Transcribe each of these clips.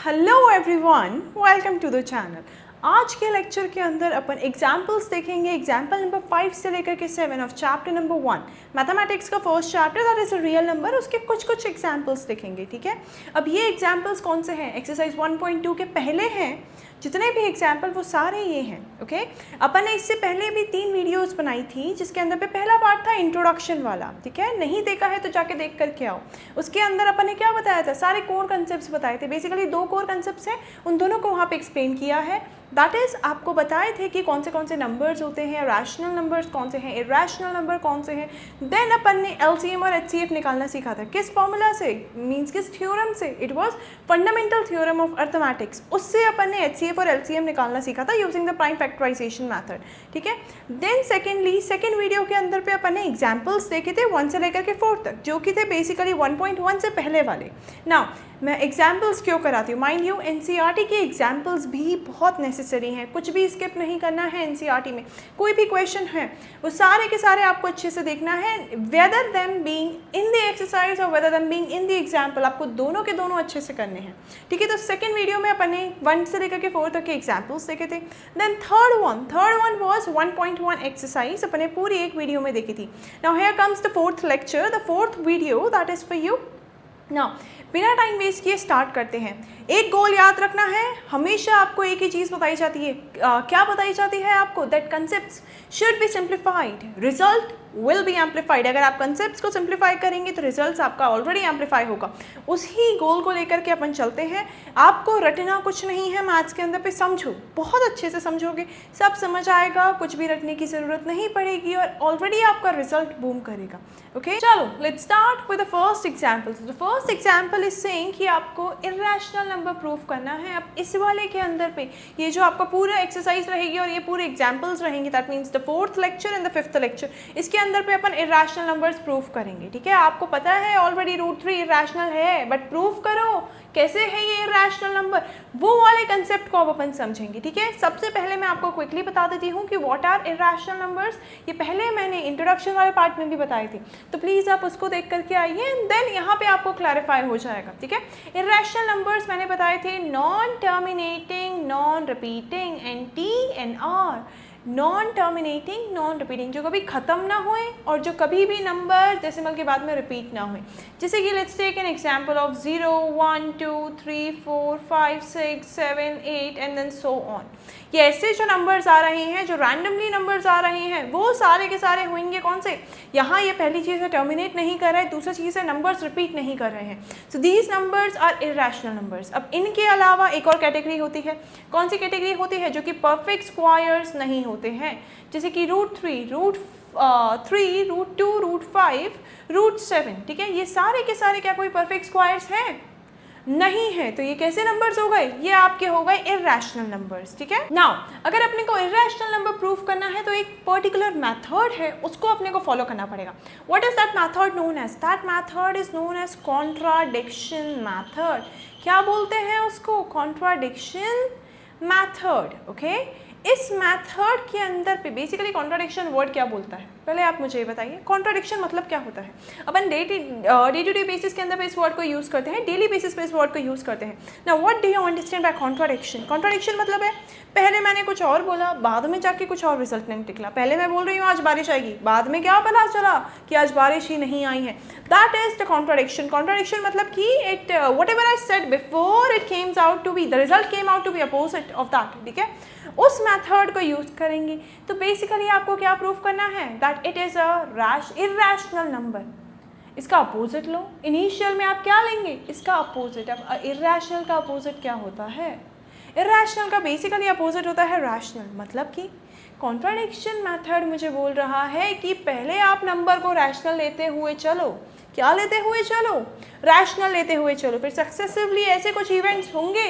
Hello everyone, welcome to the channel. आज के lecture के अंदर अपन एग्जाम्पल्स देखेंगे। एग्जाम्पल नंबर 5 से लेकर के 7 ऑफ चैप्टर नंबर 1 मैथमेटिक्स का first chapter that is a real number, उसके कुछ एग्जाम्पल्स देखेंगे। ठीक है, अब ये एग्जाम्पल्स कौन से हैं? एक्सरसाइज 1.2 के पहले हैं। जितने भी एग्जाम्पल वो सारे ये हैं। ओके, अपन ने इससे पहले भी 3 वीडियोस बनाई थी जिसके अंदर पे पहला पार्ट था इंट्रोडक्शन वाला। ठीक है, नहीं देखा है तो जाके देख करके आओ। उसके अंदर अपन ने क्या बताया था? सारे कोर कंसेप्ट्स बताए थे। बेसिकली 2 कोर कंसेप्ट्स हैं, उन दोनों को वहाँ पे एक्सप्लेन किया है। दैट इज़ आपको बताए थे कि कौन से नंबर्स होते हैं, रैशनल नंबर्स कौन से हैं, इरेशनल नंबर कौन से हैं। देन अपन ने एलसीएम और एचसीएफ निकालना सीखा था। किस फॉर्मूला से? मीन्स किस थ्योरम से? It was fundamental theorem of arithmetics. उससे अपन ने एचसीएफ और एलसीएम निकालना सीखा था using the prime factorisation method. ठीक है, देन सेकेंड वीडियो के अंदर पे अपन ने एग्जाम्पल्स देखे थे 1 से लेकर के 4 तक, जो कि थे बेसिकली 1.1 से पहले वाले। नाउ मैं एग्जाम्पल्स क्यों कराती हूँ? माइंड यू एनसीईआरटी के एग्जाम्पल्स भी बहुत नेसेसरी हैं, कुछ भी स्किप नहीं करना है। एनसीईआरटी में कोई भी क्वेश्चन है वो सारे के सारे आपको अच्छे से देखना है, whether them being in the exercise और whether them being in the example, आपको दोनों के दोनों अच्छे से करने हैं। ठीक है, तो सेकेंड वीडियो में अपन ने 1 से लेकर के 4 तक के एग्जाम्पल्स देखे थे। Then third one was 1.1 exercise, अपन ने पूरी एक वीडियो में देखी थी। Now here comes the fourth lecture, the fourth video that is for you. Now बिना टाइम वेस्ट किए स्टार्ट करते हैं। एक गोल याद रखना है, हमेशा आपको एक ही चीज़ बताई जाती है। क्या बताई जाती है आपको? That concepts should be simplified, result will be amplified. अगर आप कंसेप्ट्स को सिंप्लीफाई करेंगे तो रिजल्ट्स आपका ऑलरेडी एम्पलीफाई होगा। उसी गोल को लेकर के अपन चलते हैं। आपको रटना कुछ नहीं है मैथ्स के अंदर पे, समझो, बहुत अच्छे से समझोगे, सब समझ आएगा, कुछ भी रटने की ज़रूरत नहीं पड़ेगी और ऑलरेडी आपका रिजल्ट बूम करेगा। ओके, चलो let's start with the first example. The first example is saying कि आपको इरेशनल नंबर प्रूफ करना है। अब इस वाले के अंदर पे ये जो आपका पूरा एक्सरसाइज रहेगी और ये पूरे एग्जाम्पल्स रहेंगे, that means the 4th lecture and the 5th lecture, इसके अंदर पे अपन इरेशनल नंबर्स प्रूफ करेंगे। ठीक है, आपको पता है ऑलरेडी √3 इरेशनल है, बट प्रूफ करो कैसे है ये इरेशनल नंबर, वो वाले कंसेप्ट को अब अपन समझेंगे। ठीक है, सबसे पहले मैं आपको क्विकली बता देती हूँ कि व्हाट आर इरेशनल नंबर्स। ये पहले मैंने इंट्रोडक्शन वाले पार्ट में भी बताई थी, तो प्लीज़ आप उसको देख करके आइए एंड देन यहाँ पे आपको क्लैरिफाई हो जाएगा। ठीक है, इरेशनल नंबर्स मैंने बताए थे non terminating, non repeating, NT&R। Non terminating, non repeating, जो कभी ख़त्म ना होए और जो कभी भी नंबर डेसिमल के बाद में रिपीट ना होए। जैसे कि let's take an example of 0, 1, 2, 3, 4, 5, 6, 7, 8 and then so on. ये ऐसे जो नंबर्स आ रहे हैं, जो रैंडमली नंबर्स आ रहे हैं, वो सारे के सारे होंगे कौन से? यहाँ ये पहली चीज़ है टर्मिनेट नहीं कर रहा है, दूसरी चीज़ है नंबर्स रिपीट नहीं कर रहे हैं। So these numbers are irrational numbers. अब इनके अलावा एक और कैटेगरी होती है। कौन सी कैटेगरी होती है? जो कि परफेक्ट स्क्वायर्स नहीं होते हैं, जैसे कि √3, √2, √5, √7। ठीक है, ये सारे के सारे क्या कोई परफेक्ट स्क्वायर्स हैं? नहीं है। तो ये कैसे नंबर्स हो गए? ये आपके हो गए इरेशनल नंबर्स। ठीक है, नाउ अगर अपने को इरेशनल नंबर प्रूफ करना है तो एक पर्टिकुलर मेथड है, उसको अपने को फॉलो करना पड़ेगा। What is that method known as? That method is known as contradiction method. क्या बोलते हैं उसको? Contradiction method. ओके, इस मेथड के अंदर पे बेसिकली कॉन्ट्राडिक्शन वर्ड क्या बोलता है? पहले आप मुझे ये बताइए, कॉन्ट्राडिक्शन मतलब क्या होता है? अपन डे टू डे बेसिस के अंदर पे इस वर्ड को यूज़ करते हैं, डेली बेसिस पे इस वर्ड को यूज़ करते हैं। Now what do you understand by contradiction? Contradiction मतलब है पहले मैंने कुछ और बोला, बाद में जाके कुछ और रिजल्ट नहीं निकला। पहले मैं बोल रही हूँ आज बारिश आएगी, बाद में क्या पता चला कि आज बारिश ही नहीं आई है। That is the contradiction. Contradiction मतलब कि it whatever I said before it comes out to be, the result came out to be opposite of that. ठीक है, उस मेथड को यूज करेंगे। तो बेसिकली आपको क्या प्रूफ करना है? That it is a irrational number. इसका अपोजिट लो। इनिशियल में आप क्या लेंगे? इसका अपोजिट। अब इरेशनल का अपोजिट क्या होता है? इरेशनल का बेसिकली अपोजिट होता है रैशनल। मतलब कि कॉन्ट्राडिक्शन मेथड मुझे बोल रहा है कि पहले आप नंबर को रैशनल लेते हुए चलो। क्या लेते हुए चलो? रैशनल लेते हुए चलो। फिर सक्सेसिवली ऐसे कुछ इवेंट्स होंगे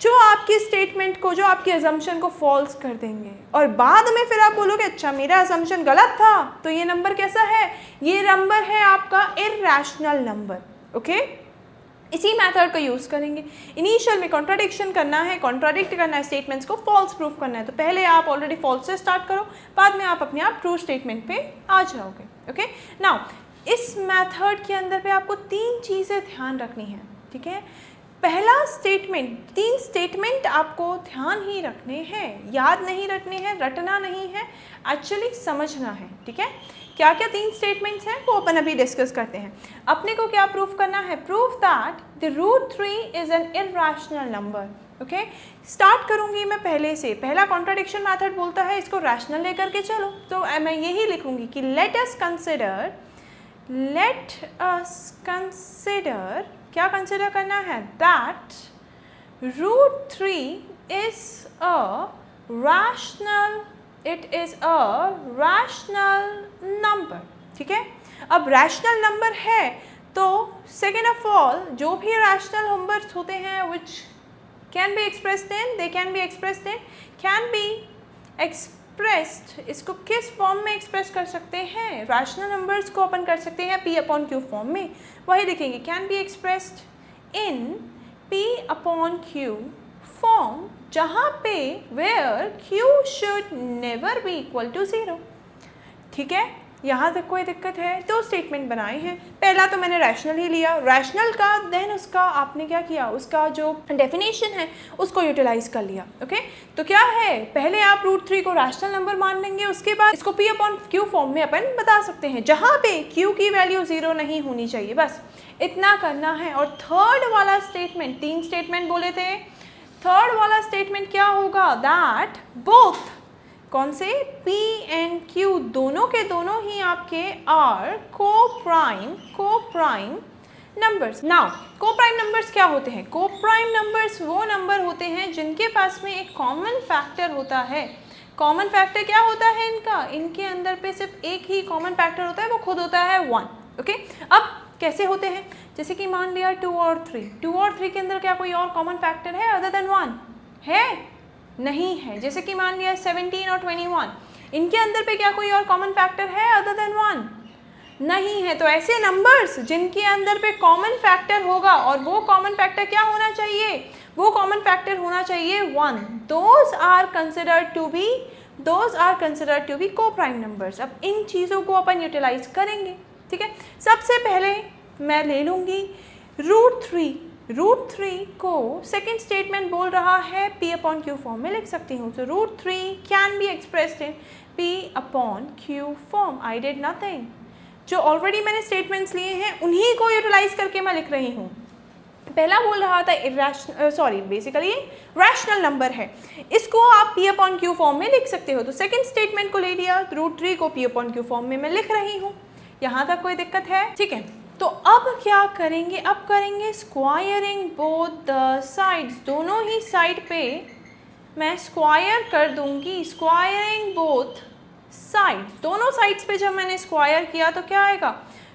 जो आपकी स्टेटमेंट को, जो आपकी अजम्पशन को फॉल्स कर देंगे और बाद में फिर आप बोलोगे अच्छा मेरा अजम्पशन गलत था, तो ये नंबर कैसा है? ये नंबर है आपका इरेशनल नंबर। ओके, इसी मेथड को यूज़ करेंगे। इनिशियल में कॉन्ट्राडिक्शन करना है, कॉन्ट्राडिक्ट करना है, स्टेटमेंट्स को फॉल्स प्रूफ करना है। तो पहले आप ऑलरेडी फॉल्स से स्टार्ट करो, बाद में आप अपने आप ट्रू स्टेटमेंट पे आ जाओगे। ओके, नाउ इस मेथड के अंदर पे आपको 3 चीज़ें ध्यान रखनी है। ठीक है, पहला स्टेटमेंट, 3 स्टेटमेंट आपको ध्यान ही रखने हैं, याद नहीं रखने हैं, रटना नहीं है, एक्चुअली समझना है, ठीक है। क्या क्या 3 स्टेटमेंट्स हैं वो अपन अभी डिस्कस करते हैं। अपने को क्या प्रूफ करना है, proof that the root 3 is an irrational number. Okay, start करूंगी मैं पहले से। पहला कॉन्ट्राडिक्शन मेथड बोलता है इसको रैशनल लेकर के चलो, तो मैं यही लिखूंगी कि लेट अस कंसिडर, क्या कंसिडर करना है, that root 3 is a rational, it is a rational number, ठीक है। अब रैशनल नंबर है तो सेकेंड ऑफ ऑल जो भी रैशनल नंबर्स होते हैं which can be expressed in, they can be expressed in, can be expressed, इसको किस फॉर्म में एक्सप्रेस कर सकते हैं, रैशनल नंबर्स को अपन कर सकते हैं P अपॉन Q फॉर्म में, वही लिखेंगे, can be expressed in P upon Q form, जहाँ पे where Q should never be equal to 0, ठीक है। यहाँ तक कोई दिक्कत है? 2 स्टेटमेंट बनाए हैं, पहला तो मैंने रैशनल ही लिया, रैशनल का, देन उसका आपने क्या किया, उसका जो डेफिनेशन है उसको यूटिलाइज कर लिया, ओके। तो क्या है, पहले आप रूट 3 को रैशनल नंबर मान लेंगे, उसके बाद इसको P अपॉन Q फॉर्म में अपन बता सकते हैं, जहाँ पे Q की वैल्यू 0 नहीं होनी चाहिए, बस इतना करना है। और थर्ड वाला स्टेटमेंट, 3 स्टेटमेंट बोले थे, थर्ड वाला स्टेटमेंट क्या होगा, दैट बोथ, कौन से, P एंड Q दोनों के दोनों ही आपके are coprime numbers. Now को प्राइम नंबर्स क्या होते हैं, को प्राइम नंबर्स वो नंबर होते हैं जिनके पास में एक कॉमन फैक्टर होता है। कॉमन फैक्टर क्या होता है इनका, इनके अंदर पे सिर्फ एक ही कॉमन फैक्टर होता है, वो खुद होता है 1, ओके। अब कैसे होते हैं, जैसे कि मान लिया 2 और 3, 2 और 3 के अंदर क्या कोई और कॉमन फैक्टर है अदर देन 1 है, नहीं है। जैसे कि मान लिया 17 और 21, इनके अंदर पे क्या कोई और कॉमन फैक्टर है अदर देन 1, नहीं है। तो ऐसे नंबर्स जिनके अंदर पे कॉमन फैक्टर होगा, और वो कॉमन फैक्टर क्या होना चाहिए, वो कॉमन फैक्टर होना चाहिए 1, those are considered to be coprime numbers. अब इन चीज़ों को अपन यूटिलाइज करेंगे, ठीक है। सबसे पहले मैं ले लूँगी रूट 3 को सेकेंड स्टेटमेंट बोल रहा है P अपॉन Q फॉर्म में लिख सकती हूँ। तो root 3 can be expressed in P upon Q form. I did nothing, जो ऑलरेडी मैंने स्टेटमेंट्स लिए हैं उन्हीं को यूटिलाइज करके मैं लिख रही हूँ। पहला बोल रहा था बेसिकली रैशनल नंबर है, इसको आप P अपॉन Q फॉर्म में लिख सकते हो। तो सेकेंड स्टेटमेंट को ले लिया, रूट 3 को P अपॉन Q फॉर्म में मैं लिख रही हूँ। यहाँ तक कोई दिक्कत है, ठीक है। तो अब क्या करेंगे, अब करेंगे स्क्वायरिंग बोथ द साइड्स, दोनों ही साइड पे मैं स्क्वायर कर दूंगी, स्क्वायरिंग बोथ साइड्स, दोनों साइड्स पे जब मैंने स्क्वायर किया तो क्या आएगा,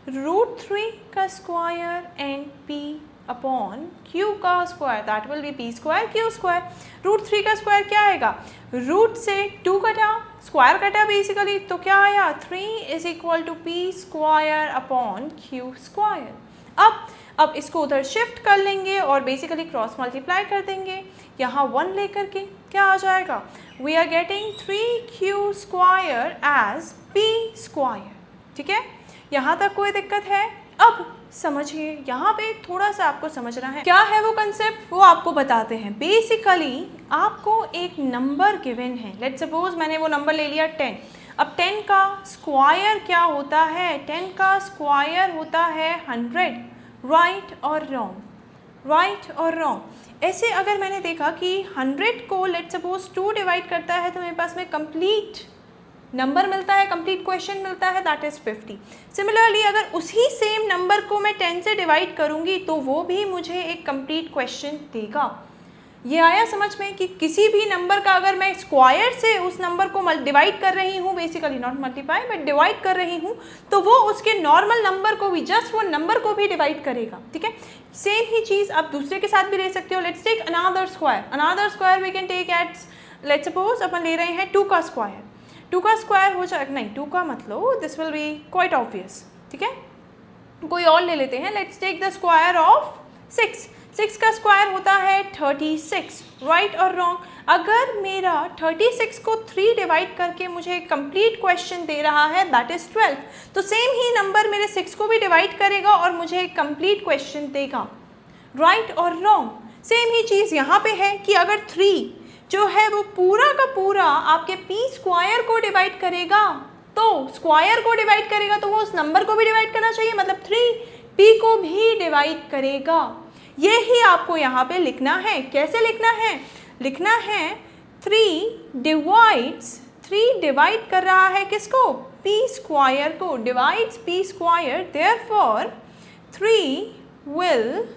रूट 3 का square and P upon Q का square, that will be P square Q square. Root 3 का स्क्वायर क्या आएगा, रूट से 2 कटा, स्क्वायर कटा बेसिकली, तो क्या आया 3 is equal to P square upon Q square. अब इसको उधर शिफ्ट कर लेंगे और बेसिकली क्रॉस मल्टीप्लाई कर देंगे, यहाँ 1 लेकर के क्या आ जाएगा, we are getting 3Q square as P square, ठीक है। यहाँ तक कोई दिक्कत है? अब समझिए, यहाँ पे थोड़ा सा आपको समझना है, क्या है वो कंसेप्ट, वो आपको बताते हैं। बेसिकली आपको एक नंबर गिवन है, लेट्स सपोज मैंने वो नंबर ले लिया 10। अब 10 का स्क्वायर क्या होता है, 10 का स्क्वायर होता है 100, राइट और रॉन्ग। ऐसे अगर मैंने देखा कि 100 को लेट्स सपोज 2 डिवाइड करता है तो मेरे पास में कंप्लीट नंबर मिलता है, कंप्लीट क्वेश्चन मिलता है, दैट इज़ 50। सिमिलरली अगर उसी सेम नंबर को मैं 10 से डिवाइड करूंगी तो वो भी मुझे एक कंप्लीट क्वेश्चन देगा। ये आया समझ में कि किसी भी नंबर का अगर मैं स्क्वायर से उस नंबर को डिवाइड कर रही हूँ, basically not multiply but divide कर रही हूँ, तो वो उसके नॉर्मल नंबर को भी, जस्ट वो नंबर को भी डिवाइड करेगा, ठीक है। सेम ही चीज़ आप दूसरे के साथ भी ले सकते हो। Let's take another square we can take eight, let's suppose अपन ले रहे हैं 2 का स्क्वायर, 2 का स्क्वायर हो जाएगा, नहीं 2 का मतलब this will be quite obvious, ठीक है। कोई और ले लेते हैं, let's take the square of 6 का स्क्वायर होता है 36, राइट और रॉन्ग। अगर मेरा 36 को 3 डिवाइड करके मुझे कंप्लीट क्वेश्चन दे रहा है दैट इज़ 12, तो सेम ही नंबर मेरे 6 को भी डिवाइड करेगा और मुझे एक कंप्लीट क्वेश्चन देगा, राइट और रॉन्ग? सेम ही चीज़ यहाँ पे है कि अगर 3 जो है वो पूरा का पूरा आपके पी स्क्वायर को डिवाइड करेगा, तो स्क्वायर को डिवाइड करेगा तो वो उस नंबर को भी डिवाइड करना चाहिए, मतलब 3 पी को भी डिवाइड करेगा। ये ही आपको यहाँ पे लिखना है। कैसे लिखना है? लिखना है 3 डिवाइड कर रहा है किसको? पी स्क्वायर को, divides P square, therefore 3 will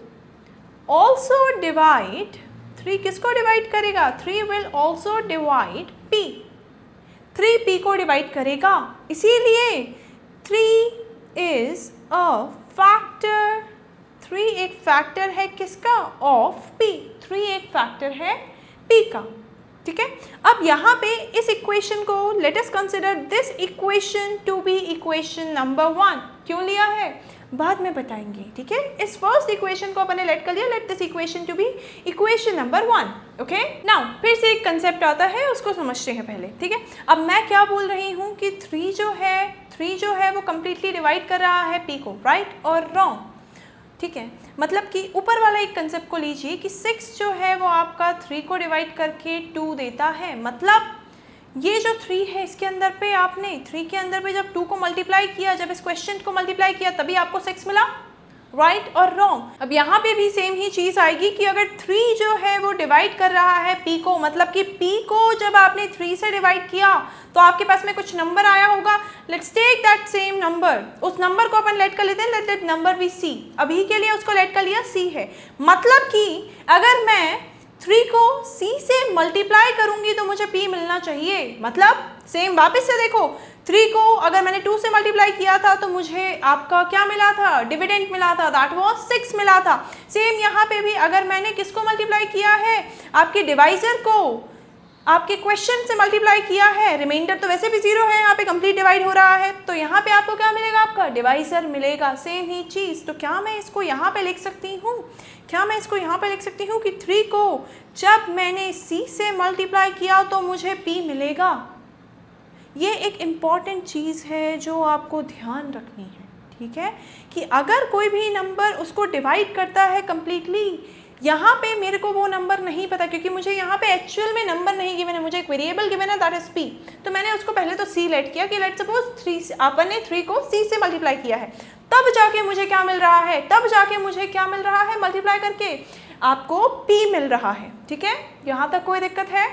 also divide, 3 किसको डिवाइड करेगा? 3 will also divide P, 3 P को डिवाइड करेगा। इसीलिए 3 इज अ फैक्टर, 3 एक फैक्टर है किसका? ऑफ पी, 3 एक फैक्टर है पी का। ठीक है, अब यहाँ पे इस इक्वेशन को let us consider this equation to be equation number 1। क्यों लिया है बाद में बताएंगे। ठीक है, इस फर्स्ट इक्वेशन को अपने लेट कर लिया, let this equation to be equation number 1। Okay, now फिर से एक कंसेप्ट आता है, उसको समझते हैं पहले। ठीक है, अब मैं क्या बोल रही हूँ कि 3 जो है वो कम्प्लीटली डिवाइड कर रहा है पी को, राइट और रॉन्ग। ठीक है, मतलब कि ऊपर वाला एक कंसेप्ट को लीजिए कि 6 जो है वो आपका 3 को डिवाइड करके 2 देता है, मतलब ये जो 3 है इसके अंदर पे आपने 3 के अंदर पे जब 2 को मल्टीप्लाई किया, जब इस क्वेश्चन को मल्टीप्लाई किया तभी आपको 6 मिला, राइट और रॉन्ग। अब यहाँ पे भी सेम ही चीज़ आएगी कि अगर 3 जो है वो डिवाइड कर रहा है पी को, मतलब कि पी को जब आपने 3 से डिवाइड किया तो आपके पास में कुछ नंबर आया होगा। Let's take that same number, उस नंबर को अपन लेट कर लेते हैं, let that number be C. अभी के लिए उसको लेट कर लिया सी है, मतलब कि अगर मैं 3 को c से मल्टीप्लाई करूंगी तो मुझे p मिलना चाहिए। मतलब सेम वापस से देखो, 3 को अगर मैंने 2 से मल्टीप्लाई किया था तो मुझे आपका क्या मिला था? डिविडेंड मिला था, दैट वाज 6 मिला था। सेम यहाँ पे भी अगर मैंने किसको मल्टीप्लाई किया है? आपके डिवाइजर को आपके क्वेश्चन से मल्टीप्लाई किया है, रिमाइंडर तो वैसे भी 0 है, यहाँ पे कंप्लीट डिवाइड हो रहा है, तो यहाँ पे आपको क्या मिलेगा? आपका डिवाइजर मिलेगा। सेम ही चीज़, तो क्या मैं इसको यहाँ पे लिख सकती हूँ? क्या मैं इसको यहाँ पे लिख सकती हूँ कि 3 को जब मैंने c से मल्टीप्लाई किया तो मुझे p मिलेगा? ये एक इम्पॉर्टेंट चीज़ है जो आपको ध्यान रखनी है। ठीक है, कि अगर कोई भी नंबर उसको डिवाइड करता है कम्प्लीटली, यहाँ पे मेरे को वो नंबर नहीं पता क्योंकि मुझे यहाँ पे एक्चुअल में नंबर नहीं गिवन है, मुझे एक वेरिएबल गिवन है दैट इज p, तो मैंने उसको पहले तो c लेट किया कि लेट सपोज 3 अपन ने 3 को c से मल्टीप्लाई किया है, तब जाके मुझे क्या मिल रहा है? तब जाके मुझे क्या मिल रहा है? मल्टीप्लाई करके आपको p मिल रहा है। ठीक है, यहाँ तक कोई दिक्कत है?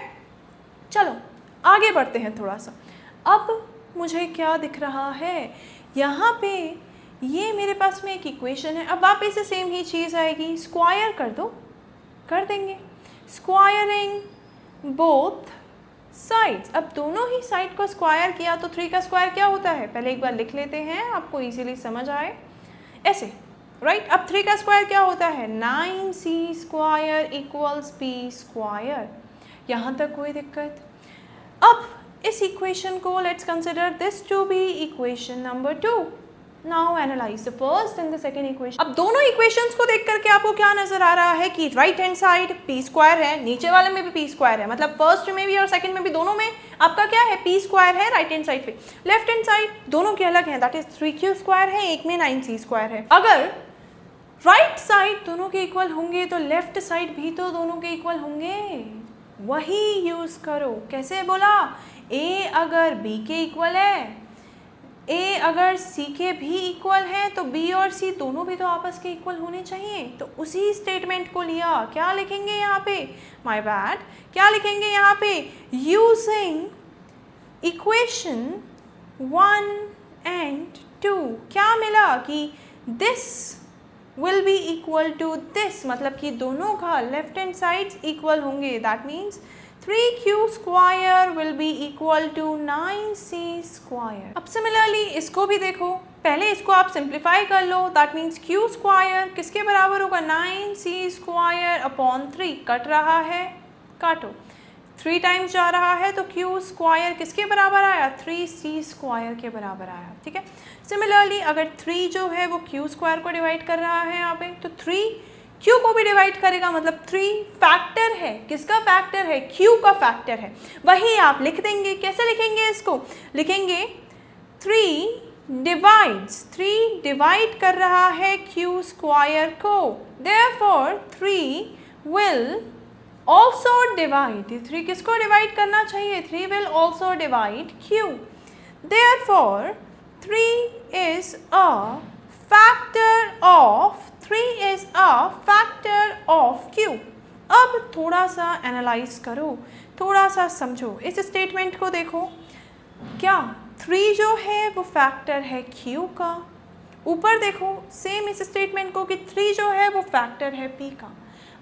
चलो आगे बढ़ते हैं थोड़ा सा। अब मुझे क्या दिख रहा है यहाँ पे? ये मेरे पास में एक इक्वेशन है। अब वापस से सेम ही चीज़ आएगी, स्क्वायर कर दो, कर देंगे स्क्वायरिंग बोथ साइड्स। अब दोनों ही साइड को स्क्वायर किया तो 3 का स्क्वायर क्या होता है? पहले एक बार लिख लेते हैं, आपको इजीली समझ आए ऐसे, राइट। अब 3 का स्क्वायर क्या होता है? 9c square equals p square. यहाँ तक कोई दिक्कत? अब इस इक्वेशन को let's consider this to be equation number 2। Now analyse the first and the second equation. अब दोनों इक्वेशंस को देख करके आपको क्या नजर आ रहा है कि right hand side p square है, नीचे वाले में भी p स्क्वायर है, मतलब फर्स्ट में भी और सेकंड में भी, दोनों में आपका क्या है? p स्क्वायर है राइट हैंड साइड पे। लेफ्ट हैंड साइड दोनों के अलग है, दैट इज 3q स्क्वायर है, एक में 9c स्क्वायर है। अगर राइट साइड दोनों के इक्वल होंगे तो लेफ्ट साइड भी तो दोनों के इक्वल होंगे, वही यूज करो। कैसे बोला? a अगर b के इक्वल है, a अगर c के भी इक्वल है तो b और c दोनों भी तो आपस के इक्वल होने चाहिए। तो उसी स्टेटमेंट को लिया, क्या लिखेंगे यहाँ पे? माय बैड, क्या लिखेंगे यहाँ पे? यूजिंग इक्वेशन 1 एंड 2 क्या मिला कि this will be equal to this, मतलब कि दोनों का लेफ्ट हैंड साइड्स इक्वल होंगे, that means 3q square will be equal to 9c square. अब सिमिलरली इसको भी देखो, पहले इसको आप सिंप्लीफाई कर लो, दैट मीन्स q स्क्वायर किसके बराबर होगा? 9c square upon 3। कट रहा है, काटो, 3 टाइम्स जा रहा है तो q स्क्वायर किसके बराबर आया? 3c स्क्वायर के बराबर आया। ठीक है, सिमिलरली अगर 3 जो है वो q स्क्वायर को डिवाइड कर रहा है यहाँ पे, तो 3 q को भी डिवाइड करेगा, मतलब 3 फैक्टर है। किसका फैक्टर है? q का फैक्टर है। वही आप लिख देंगे। कैसे लिखेंगे इसको? लिखेंगे 3 divides, 3 डिवाइड कर रहा है q स्क्वायर को, therefore 3 will also divide, 3 किसको डिवाइड करना चाहिए, 3 will also divide q, therefore 3 is a factor of, 3 is a factor of q। अब थोड़ा सा एनालाइज करो, थोड़ा सा समझो, इस स्टेटमेंट को देखो, क्या 3 जो है वो फैक्टर है q का, ऊपर देखो सेम इस स्टेटमेंट को कि 3 जो है वो फैक्टर है p का,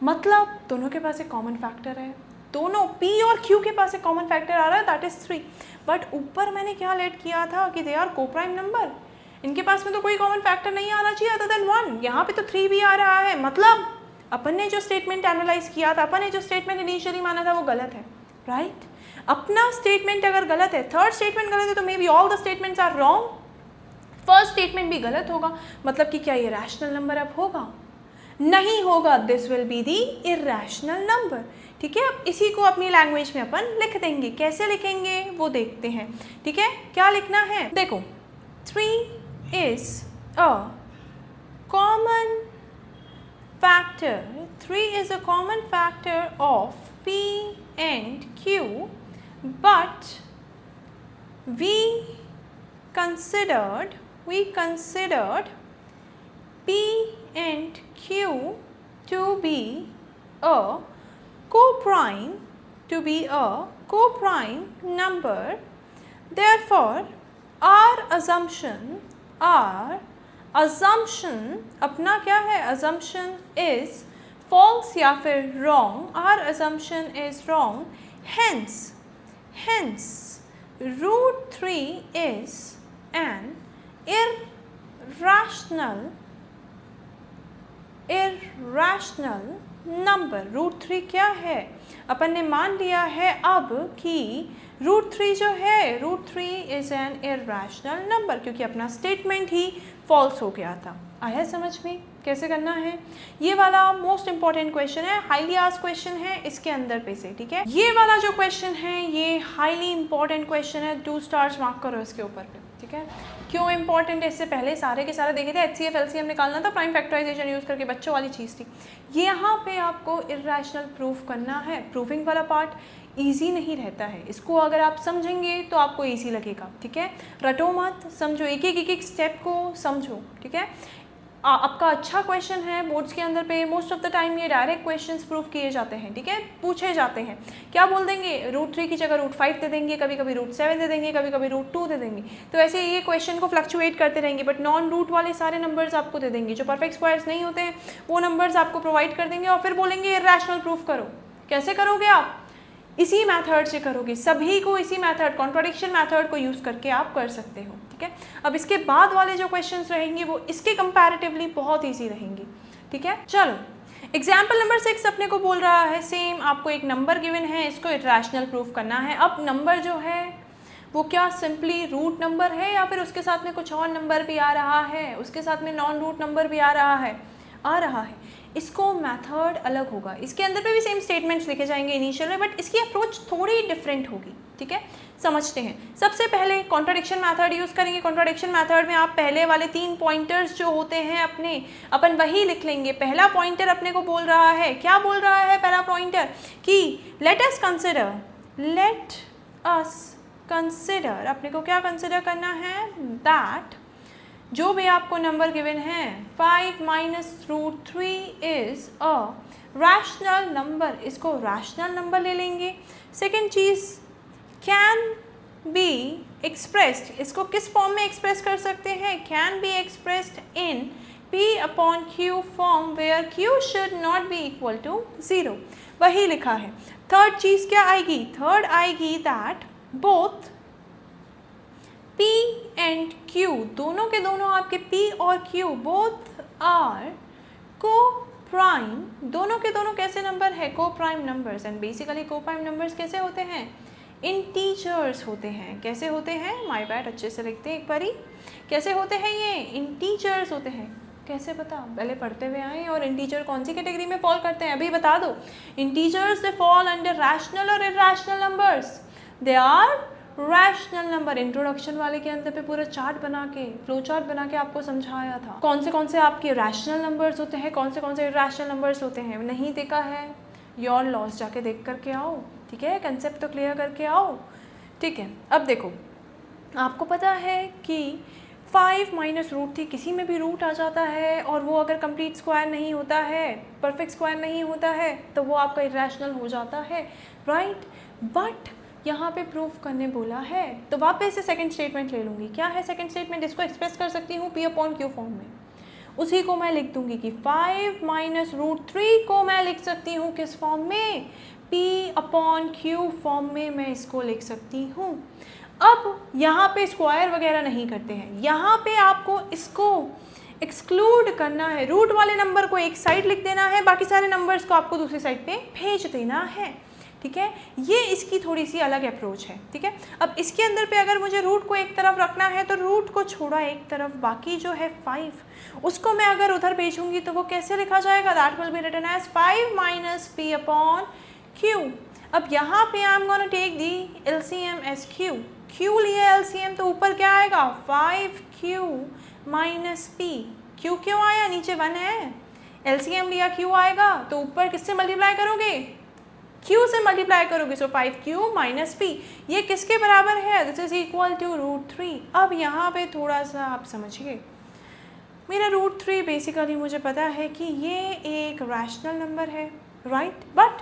मतलब दोनों के पास एक कॉमन फैक्टर है, दोनों p और q के पास एक कॉमन फैक्टर आ रहा है, दैट इज 3। बट ऊपर मैंने क्या लेट किया था कि दे आर कोप्राइम नंबर, इनके पास में तो कोई कॉमन फैक्टर नहीं आना चाहिए अदर देन 1, यहाँ पे तो 3 भी आ रहा है, मतलब अपन ने जो स्टेटमेंट एनालाइज किया था, अपन ने जो स्टेटमेंट इनिशियली माना था वो गलत है, राइट? अपना स्टेटमेंट अगर गलत है, थर्ड स्टेटमेंट गलत है, तो maybe all the statements are wrong, first statement भी गलत होगा, मतलब कि क्या ये रैशनल नंबर अब होगा, नहीं होगा, this will be the irrational number. ठीक है, अब इसी को अपनी लैंग्वेज में अपन लिख देंगे, कैसे लिखेंगे वो देखते हैं। ठीक है, क्या लिखना है, देखो 3 is a common factor, 3 is a common factor of P and Q, but we considered P and Q to be a coprime number, therefore our assumption अपना क्या है, assumption is false या फिर wrong, our assumption is wrong, hence root 3 is an irrational number. Root 3 क्या है, अपन ने मान लिया है अब कि रूट 3 जो है, root 3 is an irrational number, क्योंकि अपना स्टेटमेंट ही फॉल्स हो गया था। आया समझ में कैसे करना है, ये वाला मोस्ट इंपॉर्टेंट क्वेश्चन है, हाईली आस्क्ड क्वेश्चन है इसके अंदर पे से। ठीक है, ये वाला जो क्वेश्चन है ये हाईली इंपॉर्टेंट क्वेश्चन है, 2 स्टार्स मार्क करो इसके ऊपर पे। ठीक है, क्यों इंपॉर्टेंट है, इससे पहले सारे के सारे देखे थे, HCF LCM निकालना था, प्राइम फैक्टराइजेशन यूज़ करके, बच्चों वाली चीज़ थी। ये यहाँ पे आपको इरैशनल प्रूफ करना है, प्रूफिंग वाला पार्ट ईजी नहीं रहता है, इसको अगर आप समझेंगे तो आपको ईजी लगेगा। ठीक है, रटो मत, समझो, एक एक स्टेप को समझो। ठीक है, आपका अच्छा क्वेश्चन है बोर्ड्स के अंदर पे, मोस्ट ऑफ द टाइम ये डायरेक्ट क्वेश्चंस प्रूफ किए जाते हैं। ठीक है, पूछे जाते हैं, क्या बोल देंगे, रूट 3 की जगह रूट 5 दे देंगे, कभी कभी रूट 7 दे देंगे, कभी कभी रूट 2 दे देंगे, तो ऐसे ये क्वेश्चन को फ्लक्चुएट करते रहेंगे। बट नॉन रूट वाले सारे नंबर्स आपको दे देंगे, जो परफेक्ट स्क्वायर्स नहीं होते हैं वो नंबर्स आपको प्रोवाइड कर देंगे, और फिर बोलेंगे इरैशनल प्रूफ करो। कैसे करोगे आप, इसी मेथड से करोगे, सभी को इसी मेथड, कॉन्ट्राडिक्शन मेथड को यूज़ करके आप कर सकते हो। ठीक है, अब इसके बाद वाले जो क्वेश्चंस रहेंगे वो इसके कंपैरेटिवली बहुत इजी रहेंगे। ठीक है, चलो एग्जाम्पल नंबर 6 अपने को बोल रहा है, सेम आपको एक नंबर गिवन है, इसको इरैशनल प्रूफ करना है। अब नंबर जो है वो क्या सिंपली रूट नंबर है, या फिर उसके साथ में कुछ और नंबर भी आ रहा है, उसके साथ में नॉन रूट नंबर भी आ रहा है, इसको मेथड अलग होगा, इसके अंदर पे भी सेम स्टेटमेंट्स लिखे जाएंगे इनिशियल में, बट इसकी अप्रोच थोड़ी डिफरेंट होगी। ठीक है, समझते हैं। सबसे पहले कॉन्ट्राडिक्शन मेथड यूज़ करेंगे। कॉन्ट्राडिक्शन मेथड में आप पहले वाले 3 पॉइंटर्स जो होते हैं अपने, अपन वही लिख लेंगे। पहला पॉइंटर अपने को बोल रहा है, क्या बोल रहा है पहला पॉइंटर, कि लेट अस कंसिडर, अपने को क्या कंसिडर करना है, दैट जो भी आपको नंबर गिवन है 5 minus root 3 is a rational number, इसको रैशनल नंबर ले लेंगे। सेकेंड चीज़, कैन बी एक्सप्रेस्ड, इसको किस फॉर्म में एक्सप्रेस कर सकते हैं, can be expressed in P upon Q form where Q should not be equal to 0, वही लिखा है। थर्ड चीज़ क्या आएगी, थर्ड आएगी that both P and Q, दोनों के दोनों आपके P और Q बोथ आर को प्राइम, दोनों के दोनों कैसे नंबर है, को प्राइम नंबर्स। एंड बेसिकली को प्राइम नंबर्स कैसे होते हैं, इंटीजर्स होते हैं। कैसे होते हैं, माय बैड, अच्छे से लिखते हैं एक बारी, कैसे होते हैं ये, इंटीजर्स होते हैं। कैसे पता, पहले पढ़ते हुए आए, और इंटीजर कौन सी कैटेगरी में फॉल करते हैं अभी बता दो। Integers they fall under rational और irrational numbers, they are rational number. Introduction वाले के अंदर पे पूरा चार्ट बना के, फ्लो चार्ट बना के आपको समझाया था कौन से आपके रैशनल नंबर्स होते हैं, कौन से इरैशनल नंबर्स होते हैं। नहीं देखा है, योर लॉस जाके देख करके आओ, ठीक है, कंसेप्ट तो क्लियर करके आओ, ठीक है। अब देखो, आपको पता है कि 5 माइनस रूट 3 किसी में भी रूट आ जाता है, और वो अगर कंप्लीट स्क्वायर नहीं होता है, परफेक्ट स्क्वायर नहीं होता है, तो वो आपका इरैशनल हो जाता है, राइट। बट यहाँ पे प्रूफ करने बोला है, तो वापस से सेकंड स्टेटमेंट ले लूँगी। क्या है सेकंड स्टेटमेंट? इसको एक्सप्रेस कर सकती हूँ P अपॉन Q फॉर्म में। उसी को मैं लिख दूँगी कि 5 माइनस रूट 3 को मैं लिख सकती हूँ किस फॉर्म में? P अपॉन Q फॉर्म में मैं इसको लिख सकती हूँ। अब यहाँ पे स्क्वायर वगैरह नहीं करते हैं, यहाँ पे आपको इसको एक्सक्लूड करना है। रूट वाले नंबर को एक साइड लिख देना है, बाकी सारे नंबर्स को आपको दूसरी साइड पे भेज देना है, ठीक है। ये इसकी थोड़ी सी अलग अप्रोच है, ठीक है। अब इसके अंदर पे अगर मुझे रूट को एक तरफ रखना है, तो रूट को छोड़ा एक तरफ, बाकी जो है 5 उसको मैं अगर उधर भेजूंगी तो वो कैसे लिखा जाएगा? That will be written as 5 minus P upon Q। अब यहाँ पे I am gonna take the LCM as Q। Q लिया LCM तो ऊपर क्या आएगा? 5Q minus P। Q क्यों आया? नीचे 1 है, LCM लिया Q आएगा, तो ऊपर किससे मल्टीप्लाई करोगे? Q से मल्टीप्लाई करोगे, सो 5Q माइनस P। ये किसके बराबर है? This is equal to root 3। अब यहाँ पे थोड़ा सा आप समझिए, मेरा रूट 3 बेसिकली मुझे पता है कि ये एक रैशनल नंबर है, राइट। बट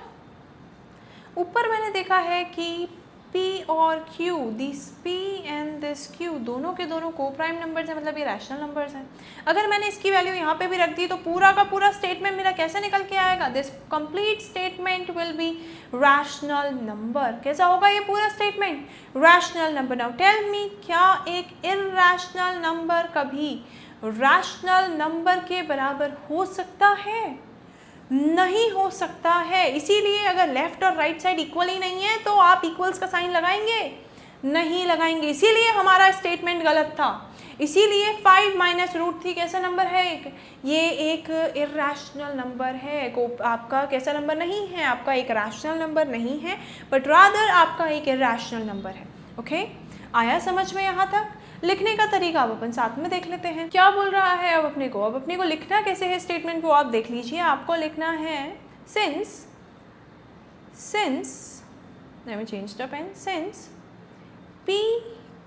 ऊपर मैंने देखा है कि P और Q, this P and this Q दोनों के दोनों को प्राइम नंबर्स हैं, मतलब ये रैशनल नंबर्स हैं। अगर मैंने इसकी वैल्यू यहाँ पे भी रख दी तो पूरा का पूरा स्टेटमेंट मेरा कैसे निकल के आएगा? This complete statement will be rational number. कैसा होगा ये पूरा statement? Rational number. Now tell me, क्या एक इरैशनल नंबर कभी रैशनल नंबर के बराबर हो सकता है? नहीं हो सकता है। इसीलिए अगर लेफ्ट और राइट साइड इक्वल ही नहीं है तो आप इक्वल्स का साइन लगाएंगे? नहीं लगाएंगे। इसीलिए हमारा स्टेटमेंट गलत था। इसीलिए 5 माइनस रूट 3 कैसा नंबर है? ये एक इरैशनल नंबर है। आपका कैसा नंबर नहीं है? आपका एक रैशनल नंबर नहीं है, बट रादर आपका एक इरैशनल नंबर है। ओके, आया समझ में यहाँ तक? लिखने का तरीका अब अपन साथ में देख लेते हैं। क्या बोल रहा है अब अपने को लिखना कैसे है स्टेटमेंट, वो आप देख लीजिए। आपको लिखना है since let me change the pen, since P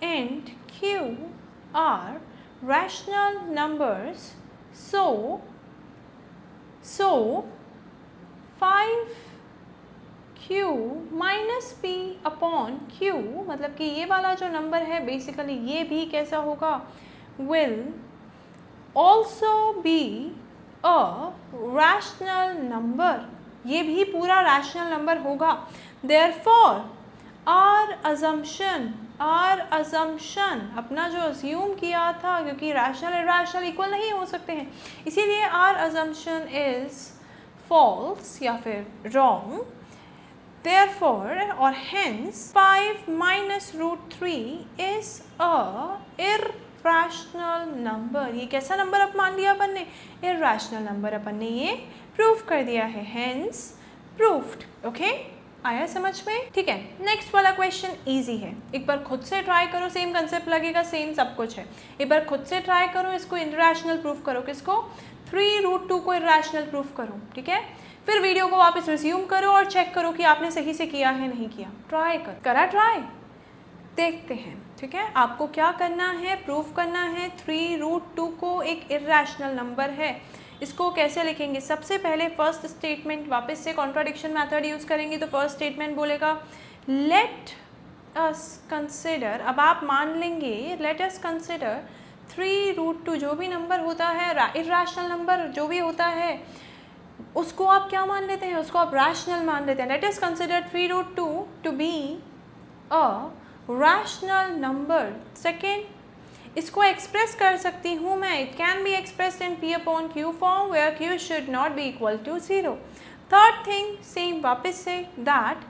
and Q are rational numbers, so 5Q minus P upon Q, मतलब कि ये वाला जो नंबर है बेसिकली ये भी कैसा होगा? will also be a rational number। ये भी पूरा रैशनल नंबर होगा। therefore our assumption अपना जो assume किया था, क्योंकि रैशनल इरैशनल इक्वल नहीं हो सकते हैं, इसीलिए our assumption is false या फिर wrong। therefore और hence 5 minus root 3 is a irrational number। ये कैसा नंबर अब मान लिया अपन ने? irrational नंबर अपन ने ये प्रूफ कर दिया है, hence proved। ओके, आया समझ में? ठीक है, नेक्स्ट वाला क्वेश्चन इजी है। एक बार खुद से ट्राई करो, सेम कंसेप्ट लगेगा, सेम सब कुछ है। एक बार खुद से ट्राई करो, इसको इरैशनल प्रूफ करो। किसको? 3 रूट 2 को इरैशनल प्रूफ करो, ठीक है। फिर वीडियो को वापस रिज्यूम करो और चेक करो कि आपने सही से किया है नहीं किया। ट्राई करा ट्राई, देखते हैं, ठीक है। आपको क्या करना है? प्रूफ करना है 3 रूट 2 को एक इरैशनल नंबर है। इसको कैसे लिखेंगे? सबसे पहले फर्स्ट स्टेटमेंट, वापस से कॉन्ट्राडिक्शन मेथड यूज़ करेंगे। तो फर्स्ट स्टेटमेंट बोलेगा लेट अस कंसिडर, अब आप मान लेंगे लेट अस कंसिडर 3 रूट 2, जो भी नंबर होता है इरैशनल नंबर जो भी होता है उसको आप क्या मान लेते हैं? उसको आप रैशनल मान लेते हैं। Let us consider 3 root 2 to be a rational number. Second, इसको एक्सप्रेस कर सकती हूँ मैं, it can be expressed in P upon Q form where Q should not be equal to 0। Third thing, same वापस से, that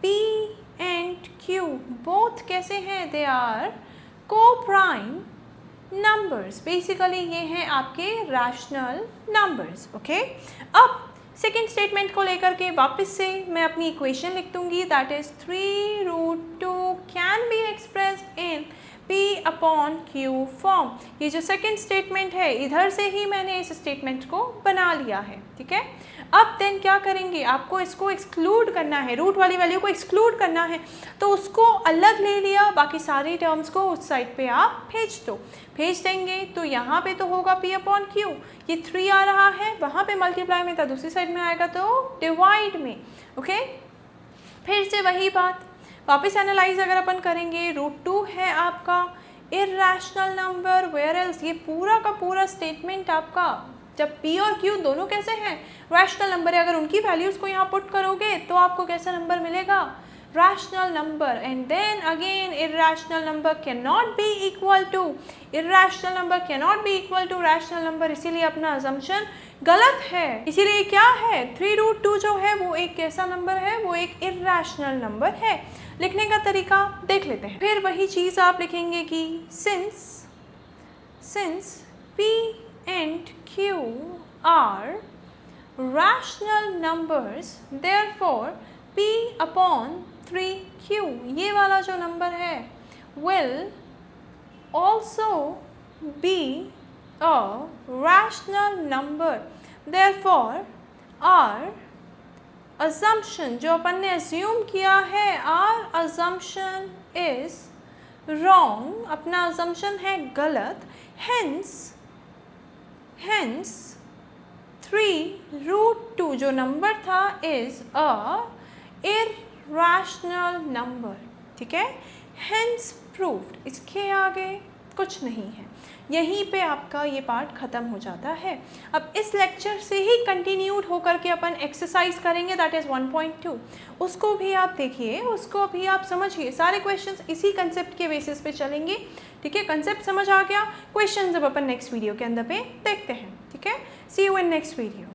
P and Q both कैसे हैं? They are coprime numbers. Basically ये हैं आपके रैशनल नंबर्स। ओके, अब second statement को लेकर के वापस से मैं अपनी इक्वेशन लिख दूंगी, that is 3√2 can be expressed in P/Q form. ये जो सेकेंड स्टेटमेंट है, इधर से ही मैंने इस स्टेटमेंट को बना लिया है, ठीक है। अब देन क्या करेंगे, आपको इसको एक्सक्लूड करना है, रूट वाली वैल्यू को एक्सक्लूड करना है, तो उसको अलग ले लिया, बाकी सारी टर्म्स को उस साइड पे आप भेज दो। भेज देंगे तो यहाँ पे तो होगा P/Q, ये 3 आ रहा है, वहाँ पे मल्टीप्लाई में था, दूसरी साइड में आएगा तो डिवाइड में, ओके। फिर से वही बात वापस एनालाइज अगर अपन करेंगे, √2 है आपका इर्रेशनल नंबर, वेयर एल्स ये पूरा का पूरा स्टेटमेंट आपका, जब P और Q दोनों कैसे हैं, रैशनल नंबर है, अगर उनकी वैल्यूज़ को यहाँ पुट करोगे तो आपको कैसा नंबर मिलेगा, rational number. And then again irrational number can not be equal to, irrational number can not be equal to rational number, इसीलिए अपना अजम्पशन गलत है। इसीलिए क्या है, 3√2 जो है वो एक कैसा नंबर है, वो एक इर्रेशनल नंबर है। लिखने का तरीका देख लेते हैं। फिर वही चीज़ आप लिखेंगे कि since P and Q are rational numbers, therefore P/3Q ये वाला जो नंबर है will also be a rational number, therefore our assumption जो अपन ने assume किया है, our assumption is wrong, अपना assumption है गलत, hence 3√2 जो नंबर था is a irrational number, ठीक है। hence proved, इसके आगे कुछ नहीं है, यहीं पे आपका ये पार्ट ख़त्म हो जाता है। अब इस लेक्चर से ही कंटिन्यूड होकर के अपन एक्सरसाइज करेंगे, दैट इज़ 1.2, उसको भी आप देखिए, उसको भी आप समझिए, सारे क्वेश्चंस इसी कंसेप्ट के बेसिस पे चलेंगे, ठीक है। कंसेप्ट समझ आ गया, क्वेश्चंस अब अपन नेक्स्ट वीडियो के अंदर पे देखते हैं, ठीक है। सी यू इन नेक्स्ट वीडियो।